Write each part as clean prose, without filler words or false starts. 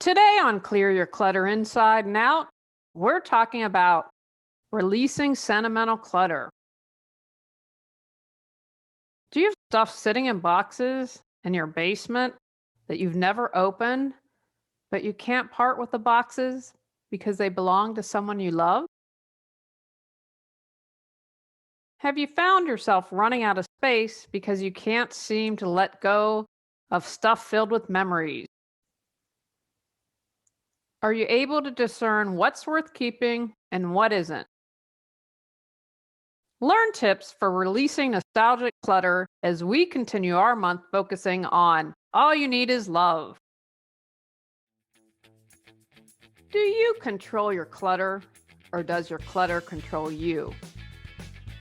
Today on Clear Your Clutter Inside and Out, we're talking about releasing sentimental clutter. Do you have stuff sitting in boxes in your basement that you've never opened, but you can't part with the boxes because they belong to someone you love? Have you found yourself running out of space because you can't seem to let go of stuff filled with memories? Are you able to discern what's worth keeping and what isn't? Learn tips for releasing nostalgic clutter as we continue our month focusing on all you need is love. Do you control your clutter or does your clutter control you?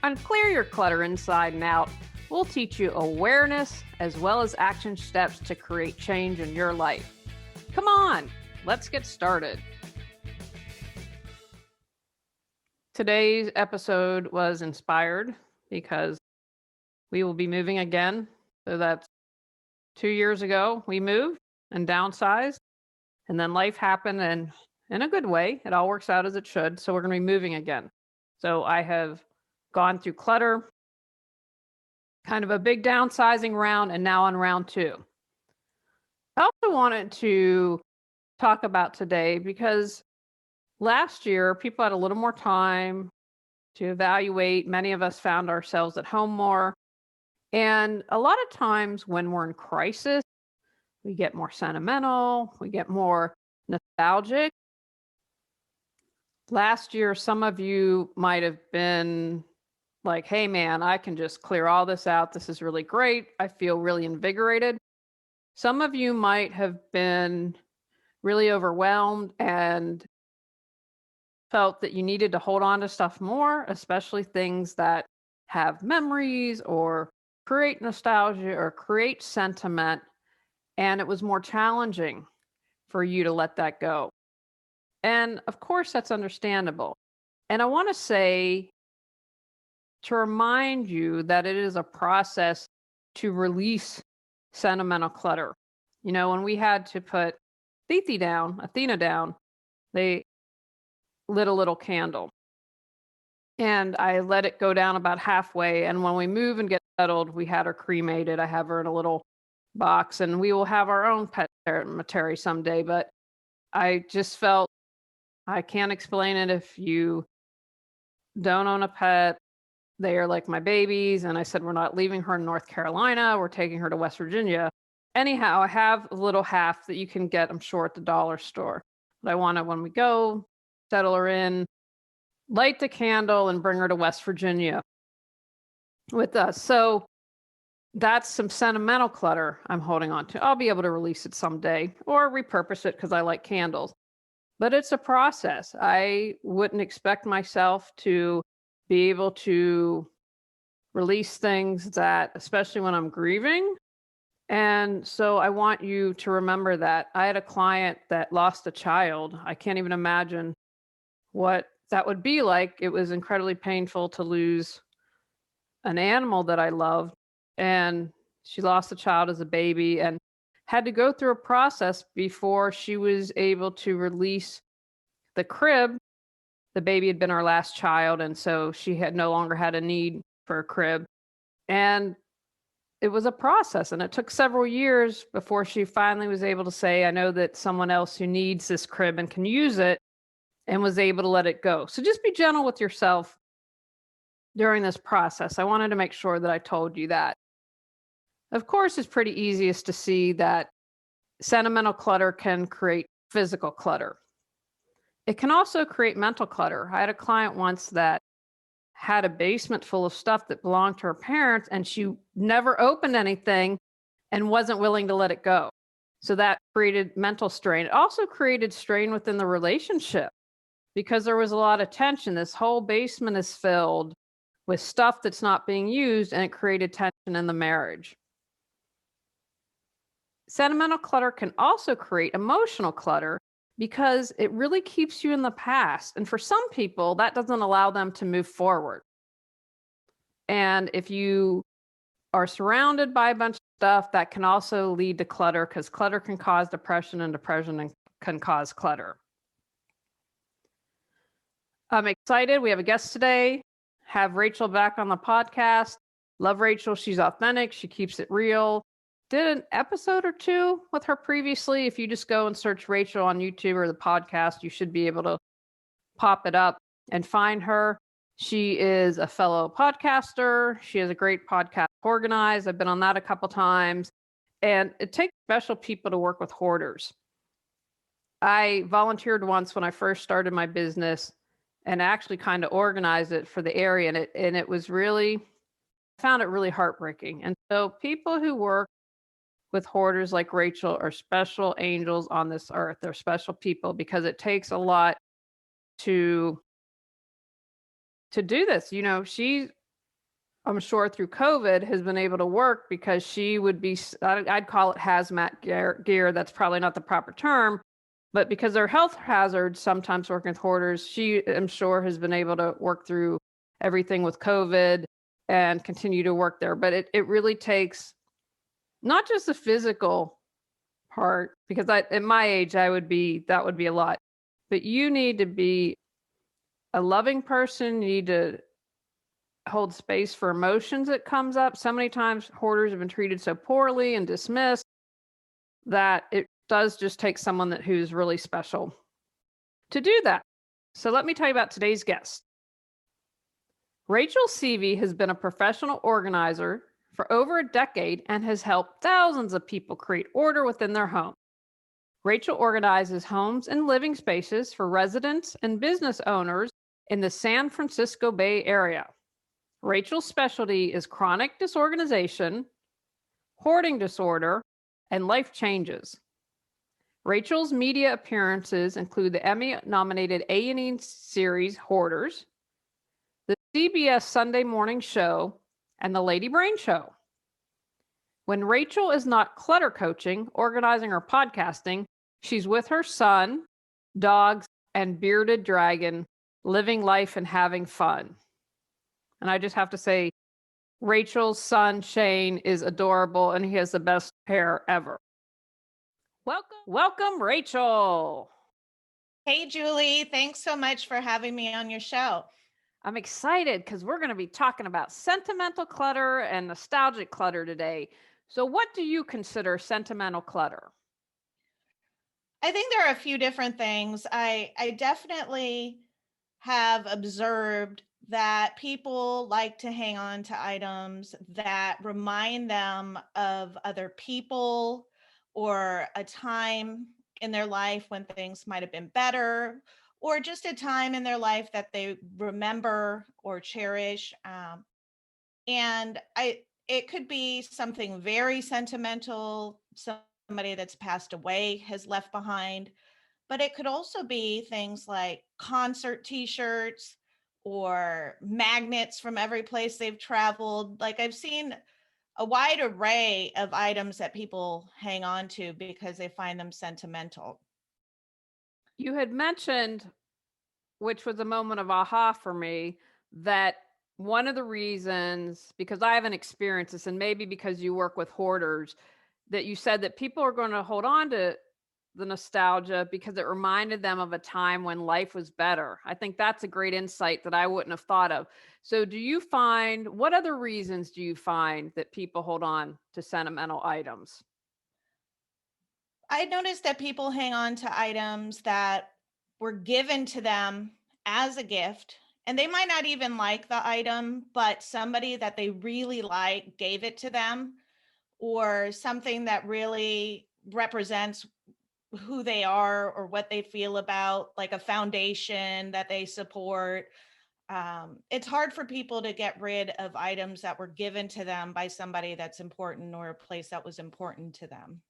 On Clear Your Clutter Inside and Out, we'll teach you awareness as well as action steps to create change in your life. Come on, let's get started. Today's episode was inspired because we will be moving again. So that's 2 years ago we moved and downsized, and then life happened, and in a good way, it all works out as it should. So we're going to be moving again. So I have gone through clutter, kind of a big downsizing round, and now on round 2. I also wanted to talk about today because last year people had a little more time to evaluate. Many of us found ourselves at home more. And a lot of times when we're in crisis, we get more sentimental, we get more nostalgic. Last year, some of you might have been like, hey, man, I can just clear all this out. This is really great. I feel really invigorated. Some of you might have been really overwhelmed and felt that you needed to hold on to stuff more, especially things that have memories or create nostalgia or create sentiment. And it was more challenging for you to let that go. And of course, that's understandable. And I want to say to remind you that it is a process to release sentimental clutter. You know, when we had to put Athena down, they lit a little candle. And I let it go down about halfway. And when we move and get settled, we had her cremated. I have her in a little box, and we will have our own pet cemetery someday. But I just felt I can't explain it if you don't own a pet. They are like my babies. And I said, we're not leaving her in North Carolina. We're taking her to West Virginia. Anyhow, I have a little half that you can get, I'm sure, at the dollar store. But I want to, when we go, settle her in, light the candle, and bring her to West Virginia with us. So that's some sentimental clutter I'm holding on to. I'll be able to release it someday or repurpose it because I like candles. But it's a process. I wouldn't expect myself to be able to release things that, especially when I'm grieving. And so I want you to remember that. I had a client that lost a child. I can't even imagine what that would be like. It was incredibly painful to lose an animal that I loved. And she lost a child as a baby and had to go through a process before she was able to release the crib. The baby had been our last child, and so she had no longer had a need for a crib. And it was a process, and it took several years before she finally was able to say, I know that someone else who needs this crib and can use it, and was able to let it go. So just be gentle with yourself during this process. I wanted to make sure that I told you that. Of course, it's pretty easiest to see that sentimental clutter can create physical clutter. It can also create mental clutter. I had a client once that had a basement full of stuff that belonged to her parents, and she never opened anything and wasn't willing to let it go. So that created mental strain. It also created strain within the relationship because there was a lot of tension. This whole basement is filled with stuff that's not being used, and it created tension in the marriage. Sentimental clutter can also create emotional clutter because it really keeps you in the past. And for some people, that doesn't allow them to move forward. And if you are surrounded by a bunch of stuff, that can also lead to clutter because clutter can cause depression, and depression can cause clutter. I'm excited. We have a guest today. Have Rachel back on the podcast. Love Rachel. She's authentic. She keeps it real. Did an episode or two with her previously. If you just go and search Rachel on YouTube or the podcast, you should be able to pop it up and find her. She is a fellow podcaster. She has a great podcast organized. I've been on that a couple times. And it takes special people to work with hoarders. I volunteered once when I first started my business and actually kind of organized it for the area. And it was really, I found it really heartbreaking. And so people who work with hoarders like Rachel are special angels on this earth. They're special people because it takes a lot to do this. You know, she, I'm sure through COVID has been able to work because she would be, I'd call it hazmat gear. That's probably not the proper term, but because they're health hazards, sometimes working with hoarders, she, I'm sure, has been able to work through everything with COVID and continue to work there. But it really takes not just the physical part, because at my age, that would be a lot, but you need to be a loving person. You need to hold space for emotions that comes up. So many times hoarders have been treated so poorly and dismissed that it does just take someone who's really special to do that. So let me tell you about today's guest. Rachel Seavey has been a professional organizer for over a decade and has helped thousands of people create order within their home. Rachel organizes homes and living spaces for residents and business owners in the San Francisco Bay Area. Rachel's specialty is chronic disorganization, hoarding disorder, and life changes. Rachel's media appearances include the Emmy-nominated A&E series Hoarders, the CBS Sunday Morning Show, and the Lady Brain Show. When Rachel is not clutter coaching, organizing, or podcasting, she's with her son, dogs, and bearded dragon, living life and having fun. And I just have to say, Rachel's son, Shane, is adorable, and he has the best hair ever. Welcome, Rachel. Hey, Julie. Thanks so much for having me on your show. I'm excited because we're going to be talking about sentimental clutter and nostalgic clutter today. So what do you consider sentimental clutter? I think there are a few different things. I definitely have observed that people like to hang on to items that remind them of other people or a time in their life when things might have been better, or just a time in their life that they remember or cherish. And it could be something very sentimental, somebody that's passed away has left behind, but it could also be things like concert t-shirts or magnets from every place they've traveled. Like I've seen a wide array of items that people hang on to because they find them sentimental. You had mentioned, which was a moment of aha for me, that one of the reasons, because I haven't experienced this, and maybe because you work with hoarders, that you said that people are going to hold on to the nostalgia because it reminded them of a time when life was better. I think that's a great insight that I wouldn't have thought of. So what other reasons do you find that people hold on to sentimental items? I noticed that people hang on to items that were given to them as a gift, and they might not even like the item, but somebody that they really like gave it to them, or something that really represents who they are or what they feel about, like a foundation that they support. It's hard for people to get rid of items that were given to them by somebody that's important or a place that was important to them.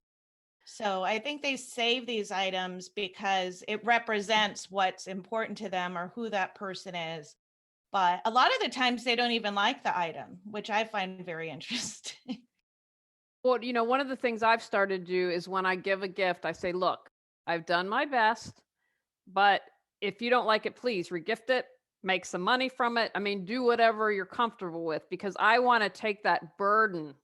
So I think they save these items because it represents what's important to them or who that person is. But a lot of the times they don't even like the item, which I find very interesting. Well, one of the things I've started to do is when I give a gift, I say, look, I've done my best, but if you don't like it, please regift it, make some money from it. I mean, do whatever you're comfortable with, because I want to take that burden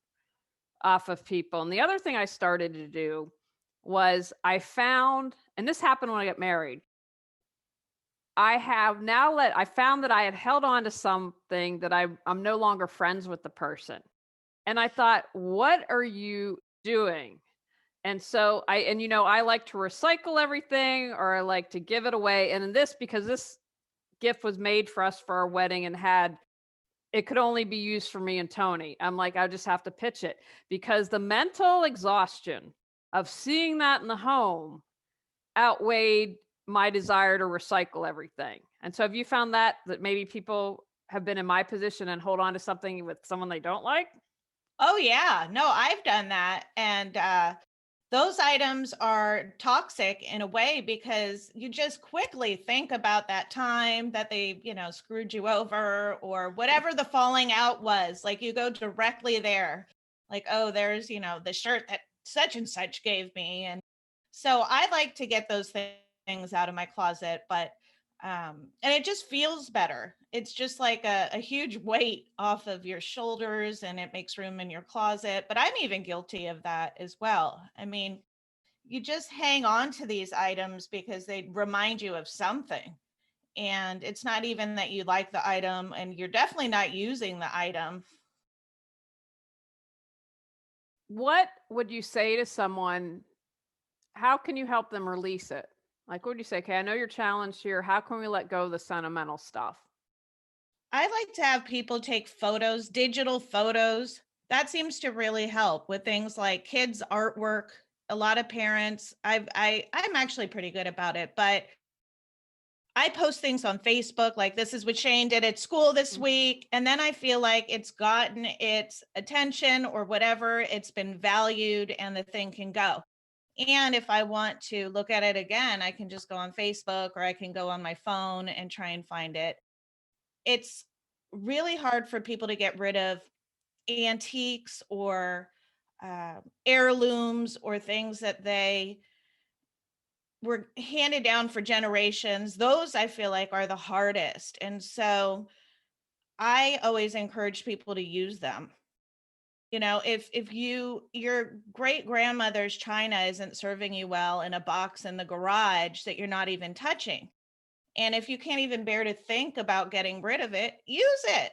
off of people. And the other thing I started to do was I found, and this happened when I got married. I found that I had held on to something that I'm no longer friends with the person. And I thought, what are you doing? And so I like to recycle everything or I like to give it away. And in this, because this gift was made for us for our wedding and it could only be used for me and Tony. I'm like, I just have to pitch it because the mental exhaustion of seeing that in the home outweighed my desire to recycle everything. And so have you found that maybe people have been in my position and hold on to something with someone they don't like? Oh yeah. No, I've done that. And those items are toxic in a way because you just quickly think about that time that they, screwed you over or whatever the falling out was. Like you go directly there. Like, oh, there's, the shirt that such and such gave me. And so I like to get those things out of my closet, but and it just feels better. It's just like a huge weight off of your shoulders and it makes room in your closet. But I'm even guilty of that as well. I mean, you just hang on to these items because they remind you of something. And it's not even that you like the item and you're definitely not using the item. What would you say to someone? How can you help them release it? Like, what would you say? Okay, I know you're challenged here. How can we let go of the sentimental stuff? I like to have people take photos, digital photos. That seems to really help with things like kids' artwork. A lot of parents, I'm actually pretty good about it, but I post things on Facebook like this is what Shane did at school this Mm. week. And then I feel like it's gotten its attention or whatever, it's been valued and the thing can go. And if I want to look at it again, I can just go on Facebook or I can go on my phone and try and find it. It's really hard for people to get rid of antiques or heirlooms or things that they were handed down for generations. Those I feel like are the hardest. And so I always encourage people to use them. If your great grandmother's china isn't serving you well in a box in the garage that you're not even touching. And if you can't even bear to think about getting rid of it, use it.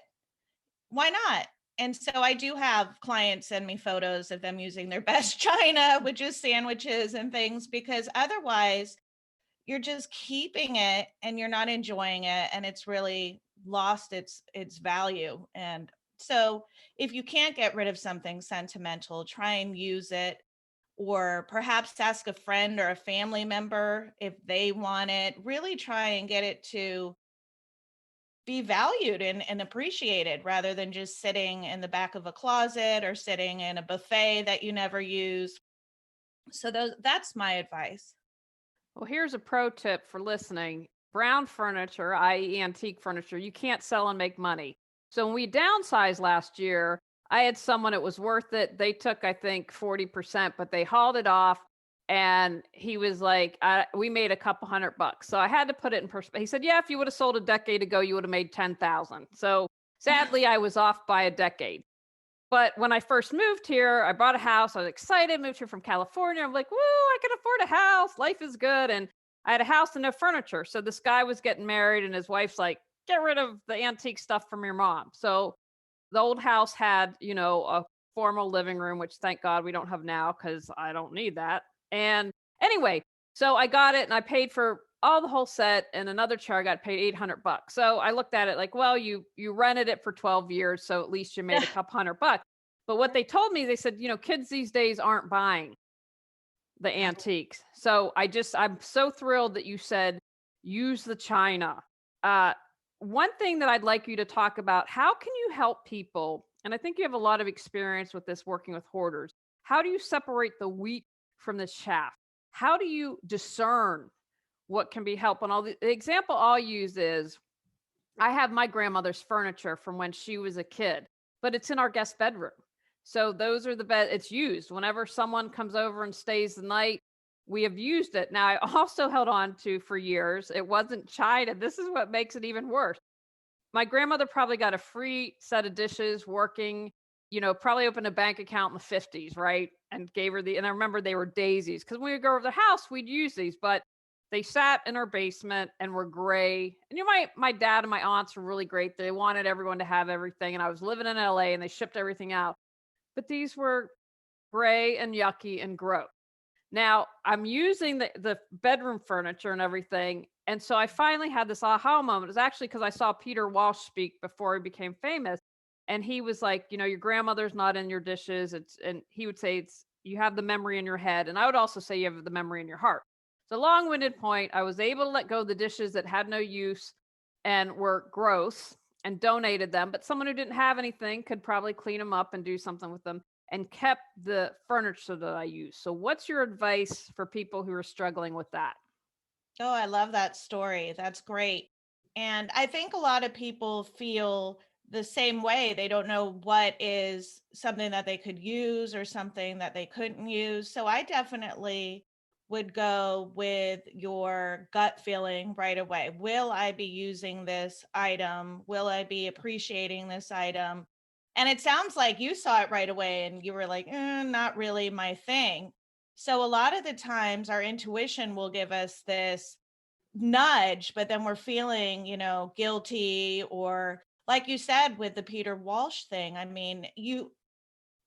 Why not? And so I do have clients send me photos of them using their best china, which is sandwiches and things, because otherwise you're just keeping it and you're not enjoying it and it's really lost its value. And so if you can't get rid of something sentimental, try and use it or perhaps ask a friend or a family member if they want it. Really try and get it to be valued and appreciated rather than just sitting in the back of a closet or sitting in a buffet that you never use. So that's my advice. Well, here's a pro tip for listening. Brown furniture, i.e., antique furniture, you can't sell and make money. So when we downsized last year, I had someone, it was worth it. They took, I think, 40%, but they hauled it off. And he was like, we made a couple $100. So I had to put it in perspective. He said, yeah, if you would have sold a decade ago, you would have made 10,000. So sadly, I was off by a decade. But when I first moved here, I bought a house. I was excited, moved here from California. I'm like, woo, I can afford a house. Life is good. And I had a house and no furniture. So this guy was getting married, and his wife's like, get rid of the antique stuff from your mom. So the old house had, a formal living room, which thank God we don't have now because I don't need that. And anyway, so I got it and I paid for all the whole set, and another chair I got paid $800. So I looked at it like, well, you rented it for 12 years, so at least you made a couple $100. But what they told me, they said, kids these days aren't buying the antiques. So I'm so thrilled that you said use the china. One thing that I'd like you to talk about, how can you help people? And I think you have a lot of experience with this working with hoarders. How do you separate the wheat from the chaff? How do you discern what can be helpful? And the example I'll use is I have my grandmother's furniture from when she was a kid, but it's in our guest bedroom. So those are the bed it's used. Whenever someone comes over and stays the night, we have used it. Now I also held on to for years. It wasn't china. This is what makes it even worse. My grandmother probably got a free set of dishes working, probably opened a bank account in the 50s, right? And gave her and I remember they were daisies because when we would go over the house, we'd use these, but they sat in our basement and were gray. And my dad and my aunts were really great. They wanted everyone to have everything. And I was living in LA and they shipped everything out. But these were gray and yucky and gross. Now I'm using the bedroom furniture and everything. And so I finally had this aha moment. It was actually because I saw Peter Walsh speak before he became famous. And he was like, your grandmother's not in your dishes. And he would say you have the memory in your head. And I would also say you have the memory in your heart. So long-winded point, I was able to let go of the dishes that had no use and were gross and donated them. But someone who didn't have anything could probably clean them up and do something with them and kept the furniture that I use. So what's your advice for people who are struggling with that? Oh, I love that story. That's great. And I think a lot of people feel the same way. They don't know what is something that they could use or something that they couldn't use. So I definitely would go with your gut feeling right away. Will I be using this item? Will I be appreciating this item? And it sounds like you saw it right away and you were like, not really my thing. So a lot of the times our intuition will give us this nudge, but then we're feeling, guilty, or like you said with the Peter Walsh thing. I mean,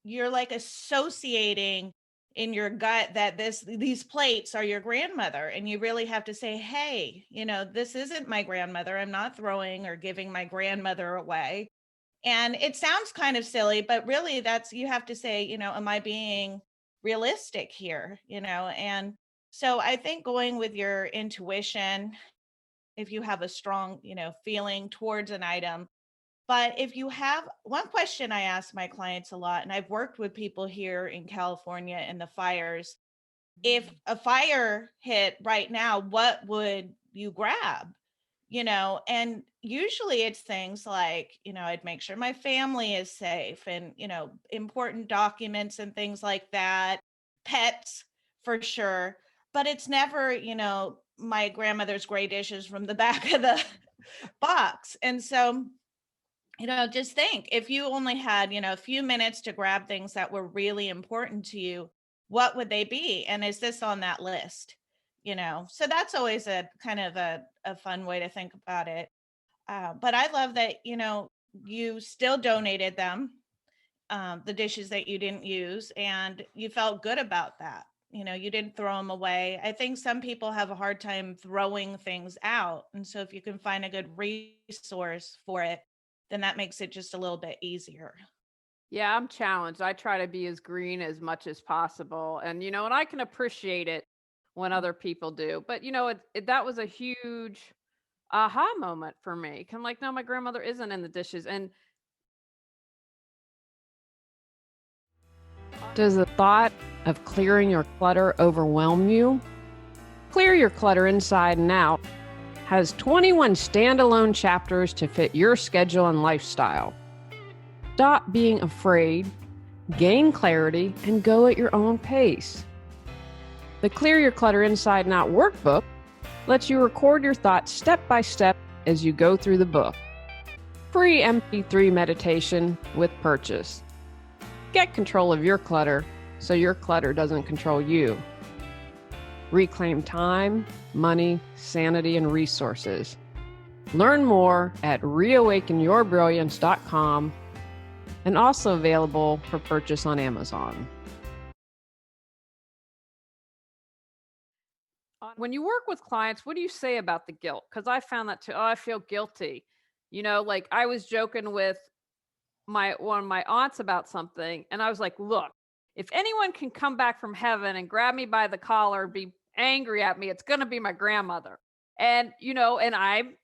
you're like associating in your gut that these plates are your grandmother, and you really have to say, hey, this isn't my grandmother. I'm not throwing or giving my grandmother away. And it sounds kind of silly, but really you have to say, am I being realistic here? And so I think going with your intuition, if you have a strong, feeling towards an item. But if you have one question I ask my clients a lot, and I've worked with people here in California in the fires, if a fire hit right now, what would you grab? And usually it's things like, I'd make sure my family is safe and, important documents and things like that, pets for sure. But it's never, my grandmother's gray dishes from the back of the box. And so, just think if you only had, a few minutes to grab things that were really important to you, what would they be? And is this on that list? So that's always a kind of a fun way to think about it. But I love that, you still donated them, the dishes that you didn't use, and you felt good about that. You didn't throw them away. I think some people have a hard time throwing things out. And so if you can find a good resource for it, then that makes it just a little bit easier. Yeah, I'm challenged. I try to be as green as much as possible. And I can appreciate it when other people do. But that was a huge aha moment for me. I'm like, no, my grandmother isn't in the dishes. And does the thought of clearing your clutter overwhelm you? Clear Your Clutter Inside and Out has 21 standalone chapters to fit your schedule and lifestyle. Stop being afraid, gain clarity, and go at your own pace. The Clear Your Clutter Inside and Out workbook lets you record your thoughts step by step as you go through the book. Free MP3 meditation with purchase. Get control of your clutter so your clutter doesn't control you. Reclaim time, money, sanity, and resources. Learn more at reawakenyourbrilliance.com and also available for purchase on Amazon. When you work with clients, what do you say about the guilt? Because I found that too. Oh, I feel guilty. Like I was joking with one of my aunts about something, and I was like, look, if anyone can come back from heaven and grab me by the collar and be angry at me, it's going to be my grandmother. And and I'm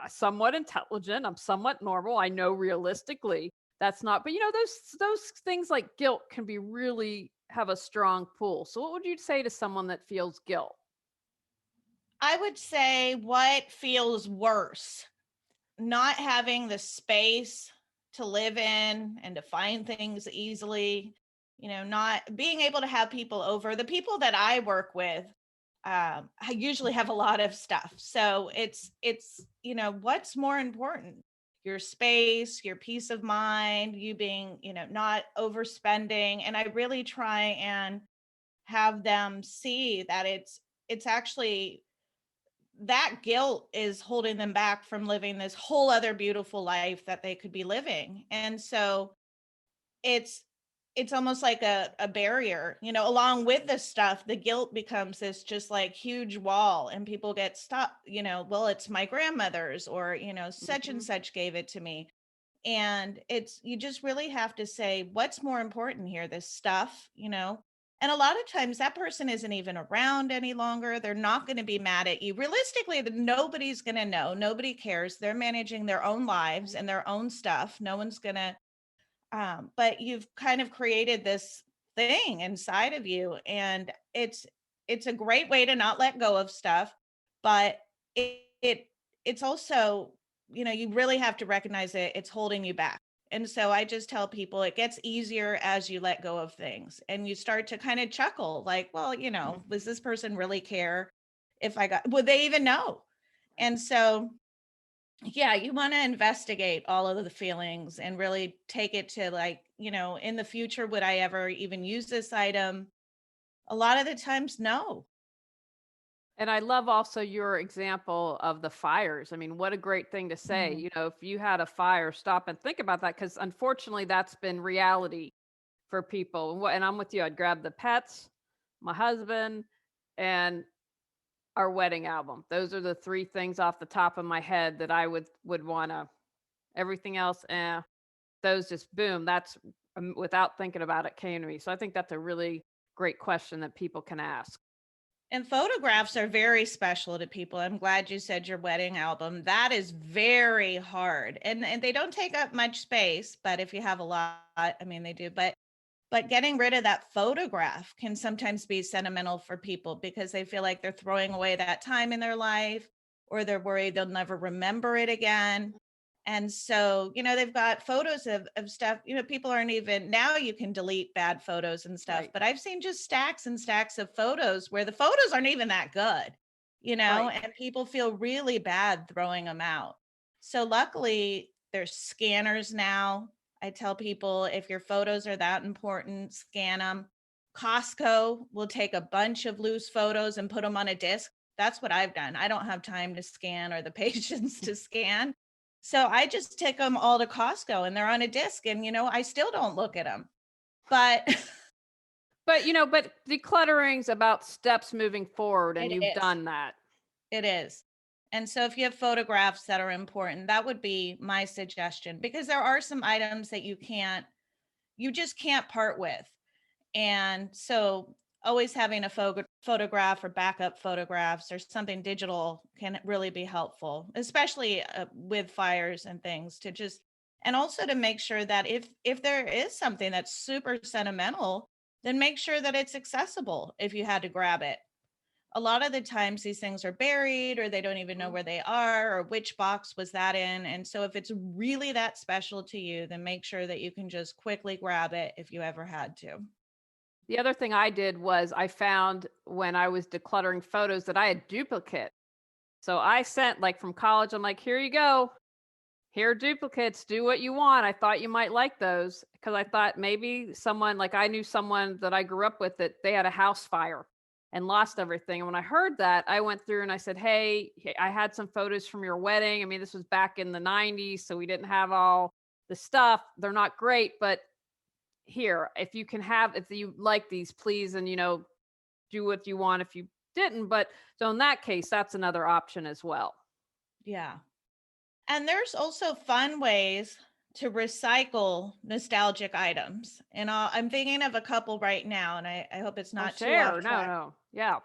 somewhat intelligent, I'm somewhat normal, I know realistically that's not, but those things like guilt can be really have a strong pull. So what would you say to someone that feels guilt? I would say what feels worse, not having the space to live in and to find things easily, not being able to have people over. The people that I work with, I usually have a lot of stuff. So it's what's more important? your space, your peace of mind, you being, not overspending. And I really try and have them see that it's actually that guilt is holding them back from living this whole other beautiful life that they could be living. And so it's it's almost like a barrier, along with this stuff. The guilt becomes this just like huge wall, and people get stuck, well, it's my grandmother's, or such and Mhm. such gave it to me. And you just really have to say, what's more important here, this stuff, and a lot of times that person isn't even around any longer. They're not going to be mad at you. Realistically, nobody's going to know. Nobody cares. They're managing their own lives and their own stuff. No one's going to, but you've kind of created this thing inside of you. And it's a great way to not let go of stuff, but it's also, you really have to recognize that it's holding you back. And so I just tell people it gets easier as you let go of things, and you start to kind of chuckle like, well, does this person really care if would they even know? And so, yeah, you want to investigate all of the feelings and really take it to like, in the future, would I ever even use this item? A lot of the times, no. And I love also your example of the fires. I mean, what a great thing to say. Mhm. If you had a fire, stop and think about that, because unfortunately, that's been reality for people. And I'm with you. I'd grab the pets, my husband, and our wedding album. Those are the three things off the top of my head that I would want to. Everything else, those just boom. That's without thinking about it came to me. So I think that's a really great question that people can ask. And photographs are very special to people. I'm glad you said your wedding album. That is very hard. And they don't take up much space, but if you have a lot, I mean they do. But getting rid of that photograph can sometimes be sentimental for people because they feel like they're throwing away that time in their life, or they're worried they'll never remember it again. And so, they've got photos of stuff, people aren't even, now you can delete bad photos and stuff, Right. but I've seen just stacks and stacks of photos where the photos aren't even that good, Right. and people feel really bad throwing them out. So luckily there's scanners now. I tell people, if your photos are that important, scan them. Costco will take a bunch of loose photos and put them on a disc. That's what I've done. I don't have time to scan or the patience to scan. So I just take them all to Costco and they're on a disc, and I still don't look at them. But But decluttering's about steps moving forward, and it you've is. done that. It is. And so if you have photographs that are important, that would be my suggestion, because there are some items that you just can't part with. And so always having a photograph or backup photographs or something digital can really be helpful, especially with fires and things, to just, and also to make sure that if there is something that's super sentimental, then make sure that it's accessible if you had to grab it. A lot of the times these things are buried, or they don't even know Mhm. where they are, or which box was that in. And so if it's really that special to you, then make sure that you can just quickly grab it if you ever had to. The other thing I did was I found when I was decluttering photos that I had duplicate. So I sent, like, from college, I'm like, "Here you go. Here are duplicates. Do what you want. I thought you might like those." Because I thought maybe someone, like, I knew someone that I grew up with, that they had a house fire and lost everything. And when I heard that, I went through and I said, "Hey, I had some photos from your wedding. I mean, this was back in the 90s, so we didn't have all the stuff. They're not great, but here, if you can have, if you like these, please, and do what you want if you didn't." But so in that case, that's another option as well. Yeah. And there's also fun ways to recycle nostalgic items. And I'm thinking of a couple right now, and I hope it's Oh, not too off share. No, track. no. Yeah.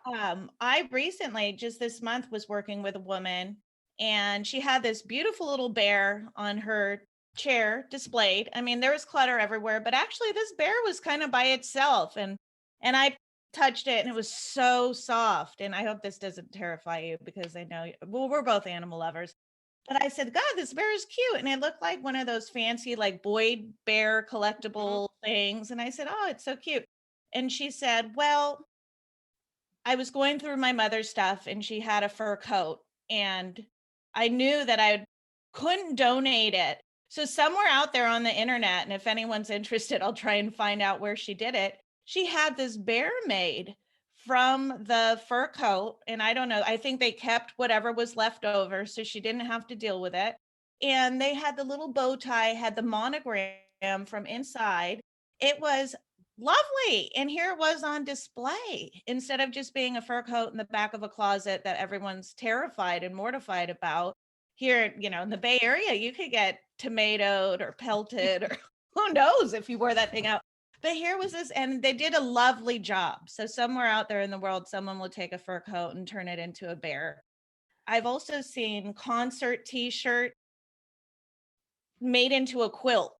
I recently, just this month, was working with a woman, and she had this beautiful little bear on her chair displayed. I mean, there was clutter everywhere, but actually this bear was kind of by itself. And I touched it and it was so soft. And I hope this doesn't terrify you, because I know, well, we're both animal lovers. But I said, God, this bear is cute. And it looked like one of those fancy, like Boyd bear Mhm. collectible things. And I said, oh, it's so cute. And she said, well, I was going through my mother's stuff and she had a fur coat, and I knew that I couldn't donate it. So somewhere out there on the internet, and if anyone's interested, I'll try and find out where she did it. She had this bear made from the fur coat. And I don't know, I think they kept whatever was left over so she didn't have to deal with it. And they had the little bow tie, had the monogram from inside. It was lovely. And here it was on display instead of just being a fur coat in the back of a closet that everyone's terrified and mortified about. Here, in the Bay Area, you could get tomatoed or pelted or who knows if you wore that thing out. But here was this, and they did a lovely job. So somewhere out there in the world, someone will take a fur coat and turn it into a bear. I've also seen concert t-shirt made into a quilt.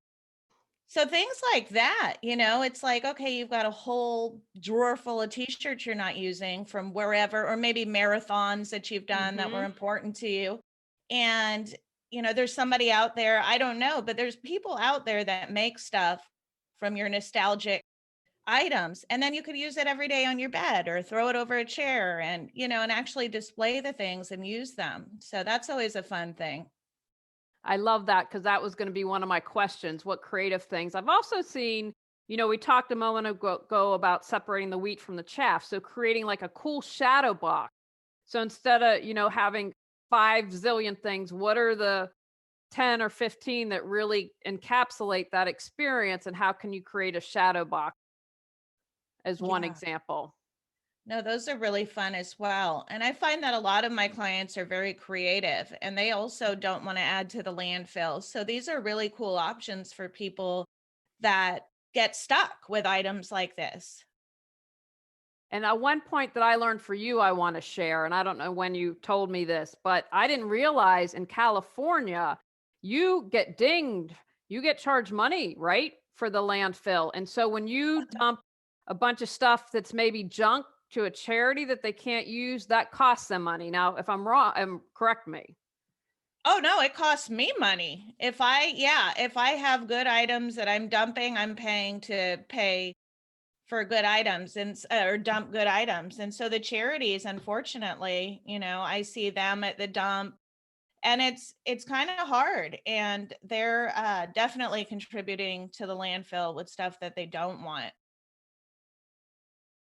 So things like that, it's like, okay, you've got a whole drawer full of t-shirts you're not using from wherever, or maybe marathons that you've done that were important to you. And, there's somebody out there, I don't know, but there's people out there that make stuff from your nostalgic items. And then you could use it every day on your bed or throw it over a chair and, and actually display the things and use them. So that's always a fun thing. I love that because that was going to be one of my questions. What creative things? I've also seen, we talked a moment ago about separating the wheat from the chaff. So creating like a cool shadow box. So instead of, having 5 zillion things, what are the 10 or 15 that really encapsulate that experience? And how can you create a shadow box as one Yeah. example? No, those are really fun as well. And I find that a lot of my clients are very creative and they also don't want to add to the landfill. So these are really cool options for people that get stuck with items like this. And one point that I learned for you, I want to share, and I don't know when you told me this, but I didn't realize in California, you get dinged, you get charged money, right, for the landfill. And so when you dump a bunch of stuff that's maybe junk to a charity that they can't use, that costs them money. Now, if I'm wrong, correct me. Oh no, it costs me money. If I have good items that I'm dumping, I'm paying to pay for good items and or dump good items. And so the charities, unfortunately, I see them at the dump and it's kind of hard and they're definitely contributing to the landfill with stuff that they don't want.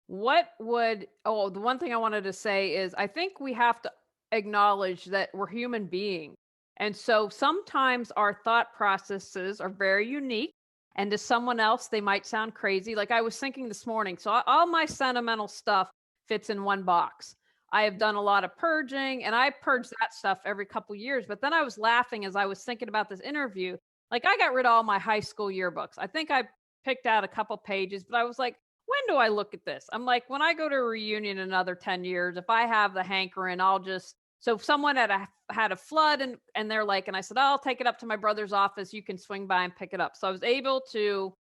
The one thing I wanted to say is I think we have to acknowledge that we're human beings. And so sometimes our thought processes are very unique. And to someone else, they might sound crazy. Like I was thinking this morning. So all my sentimental stuff fits in one box. I have done a lot of purging and I purge that stuff every couple years. But then I was laughing as I was thinking about this interview. Like I got rid of all my high school yearbooks. I think I picked out a couple pages, but I was like, when do I look at this? I'm like, when I go to a reunion in another 10 years, if I have the hankering, I'll just, so if someone had a flood and they're like, and I said, oh, I'll take it up to my brother's office. You can swing by and pick it up. So I was able to,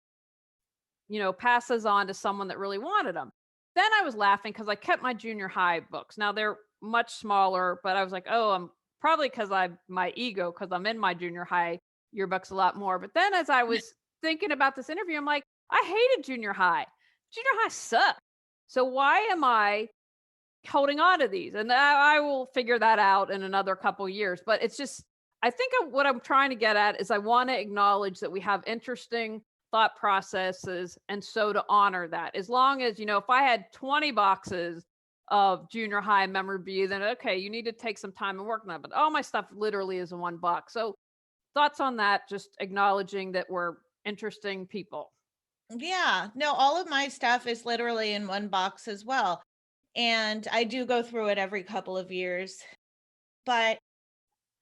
pass those on to someone that really wanted them. Then I was laughing because I kept my junior high books. Now they're much smaller, but I was like, oh, I'm probably because my ego, because I'm in my junior high yearbooks a lot more. But then as I was thinking about this interview, I'm like, I hated junior high. Junior high sucked. So why am I holding on to these? And I will figure that out in another couple years. But it's just, I think what I'm trying to get at is I want to acknowledge that we have interesting thought processes. And so to honor that, as long as, if I had 20 boxes of junior high memorabilia, then okay, you need to take some time and work on that. But all my stuff literally is in one box. So thoughts on that, just acknowledging that we're interesting people. Yeah, no, all of my stuff is literally in one box as well. And I do go through it every couple of years. But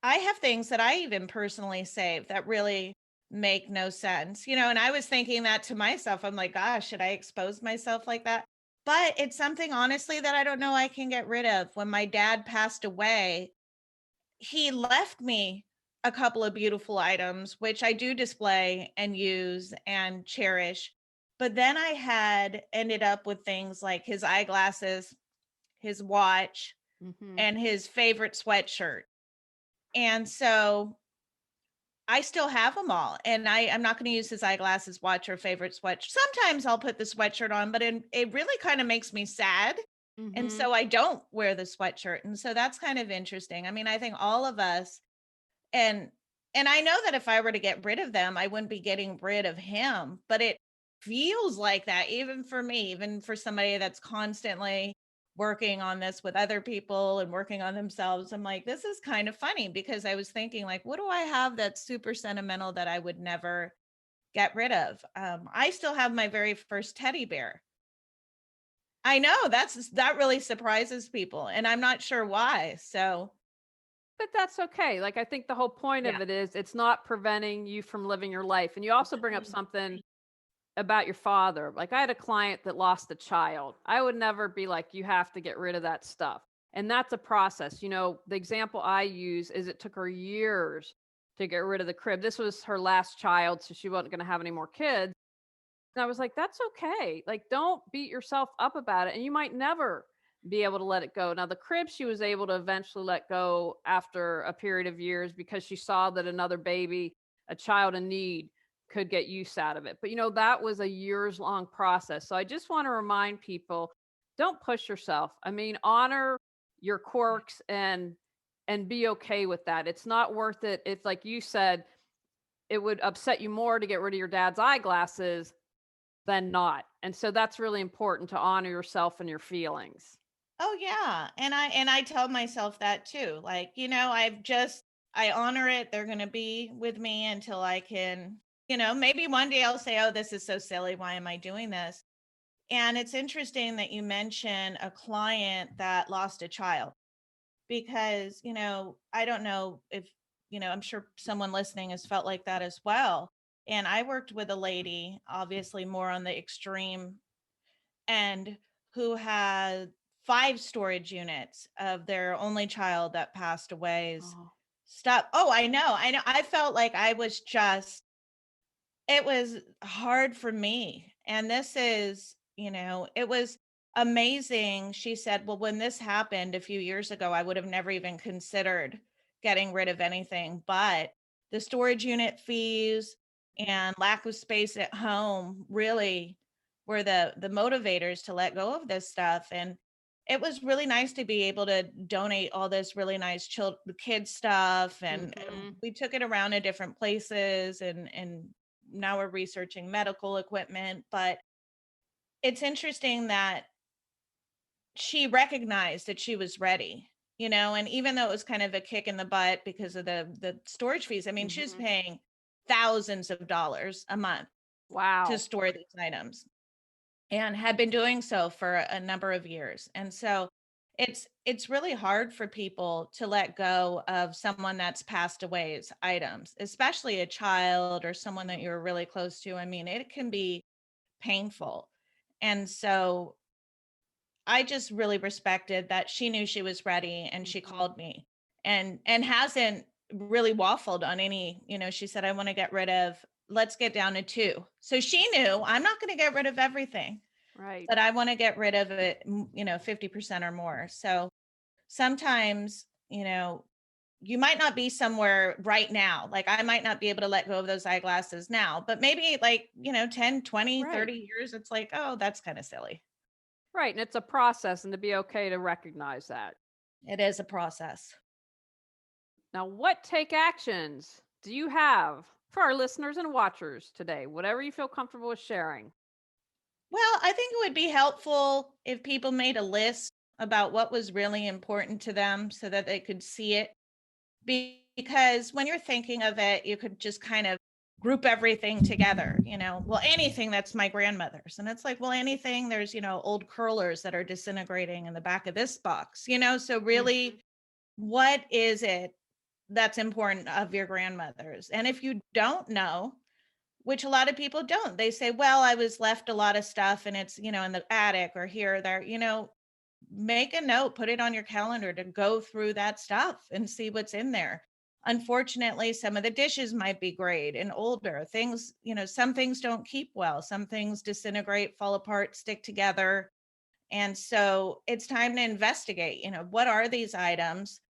I have things that I even personally save that really make no sense, and I was thinking that to myself. I'm like, gosh, should I expose myself like that? But it's something honestly that I don't know I can get rid of. When my dad passed away, he left me a couple of beautiful items, which I do display and use and cherish. But then I had ended up with things like his eyeglasses, his watch, Mm-hmm. and his favorite sweatshirt. And so I still have them all. And I'm not going to use his eyeglasses, watch, or favorite sweatshirt. Sometimes I'll put the sweatshirt on, but it really kind of makes me sad. And Mm-hmm. so I don't wear the sweatshirt. And so that's kind of interesting. I mean, I think all of us, and And I know that if I were to get rid of them, I wouldn't be getting rid of him, but it feels like that even for me, even for somebody that's constantly working on this with other people and working on themselves. I'm like, this is kind of funny because I was thinking like, what do I have that's super sentimental that I would never get rid of? I still have my very first teddy bear. I know that really surprises people and I'm not sure why. So, But that's okay. Like, I think the whole point yeah. of it is it's not preventing you from living your life. And you also bring up something about your father. Like, I had a client that lost a child. I would never be like, you have to get rid of that stuff. And that's a process. The example I use is it took her years to get rid of the crib. This was her last child, so she wasn't going to have any more kids. And I was like, that's okay. Like, don't beat yourself up about it. And you might never be able to let it go. Now, the crib she was able to eventually let go after a period of years because she saw that another baby, a child in need, could get use out of it. But that was a years long process. So I just want to remind people, don't push yourself. I mean, honor your quirks and be okay with that. It's not worth it if, like you said, it would upset you more to get rid of your dad's eyeglasses than not. And so that's really important to honor yourself and your feelings. Oh yeah. And I tell myself that too. Like, I honor it. They're going to be with me until I can, maybe one day I'll say, "Oh, this is so silly. Why am I doing this?" And it's interesting that you mention a client that lost a child because, I don't know if, I'm sure someone listening has felt like that as well. And I worked with a lady, obviously more on the extreme and who had 5 storage units of their only child that passed away's Oh. stuff. Oh, I know. I know. I felt like I was just it was hard for me. And this is, it was amazing. She said, "Well, when this happened a few years ago, I would have never even considered getting rid of anything, but the storage unit fees and lack of space at home really were the motivators to let go of this stuff." And it was really nice to be able to donate all this really nice kid stuff, and Mhm. we took it around to different places, and now we're researching medical equipment. But it's interesting that she recognized that she was ready, and even though it was kind of a kick in the butt because of the storage fees, I mean, she was Mhm. paying thousands of dollars a month to Wow. store these items and had been doing so for a number of years. And so it's really hard for people to let go of someone that's passed away's items, especially a child or someone that you're really close to. I mean, it can be painful. And so I just really respected that she knew she was ready and she Mhm. called me and hasn't really waffled on any, she said, "I want to get rid of, let's get down to 2." So she knew I'm not going to get rid of everything, Right. but I want to get rid of it, 50% or more. So sometimes, you might not be somewhere right now. Like I might not be able to let go of those eyeglasses now, but maybe like, 10, 20, Right. 30 years, it's like, oh, that's kind of silly. Right. And it's a process and to be okay to recognize that. It is a process. Now, what take actions do you have for our listeners and watchers today? Whatever you feel comfortable with sharing. Well, I think it would be helpful if people made a list about what was really important to them so that they could see it. Because when you're thinking of it, you could just kind of group everything together, well, anything that's my grandmother's. And it's like, well, anything, there's, old curlers that are disintegrating in the back of this box, so really, Mhm. what is it that's important of your grandmother's? And if you don't know, which a lot of people don't, they say, "Well, I was left a lot of stuff and it's, in the attic or here or there," make a note, put it on your calendar to go through that stuff and see what's in there. Unfortunately, some of the dishes might be grayed and older. Things, some things don't keep well. Some things disintegrate, fall apart, stick together. And so it's time to investigate, what are these items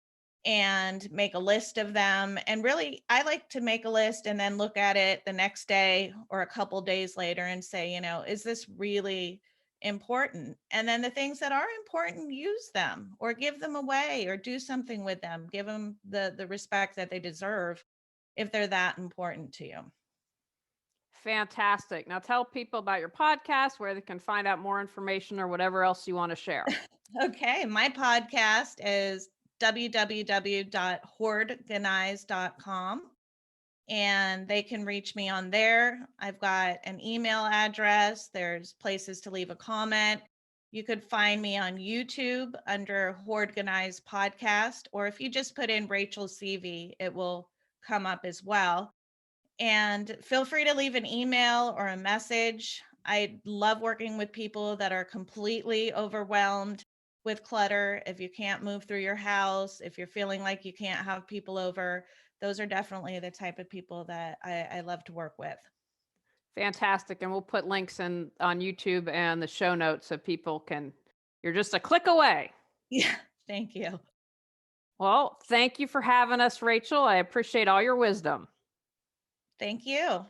and make a list of them. And really, I like to make a list and then look at it the next day or a couple days later and say, is this really important? And then the things that are important, use them or give them away or do something with them, give them the respect that they deserve. if they're that important to you. Fantastic. Now tell people about your podcast, where they can find out more information or whatever else you want to share. Okay, my podcast is www.hoardganize.com, and they can reach me on there. I've got an email address. There's places to leave a comment. You could find me on YouTube under Hoardganize Podcast, or if you just put in Rachel CV, it will come up as well. And feel free to leave an email or a message. I love working with people that are completely overwhelmed with clutter. If you can't move through your house, if you're feeling like you can't have people over, those are definitely the type of people that I love to work with. Fantastic. And we'll put links in on YouTube and the show notes so people can, you're just a click away. Yeah, thank you. Well, thank you for having us, Rachel. I appreciate all your wisdom. Thank you.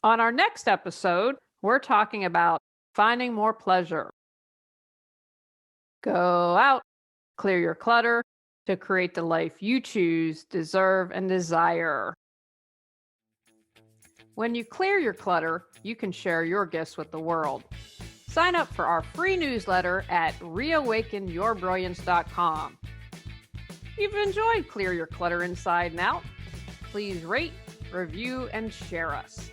On our next episode, we're talking about finding more pleasure. Go out, clear your clutter to create the life you choose, deserve, and desire. When you clear your clutter, you can share your gifts with the world. Sign up for our free newsletter at reawakenyourbrilliance.com. If you've enjoyed Clear Your Clutter Inside and Out, please rate, review, and share us.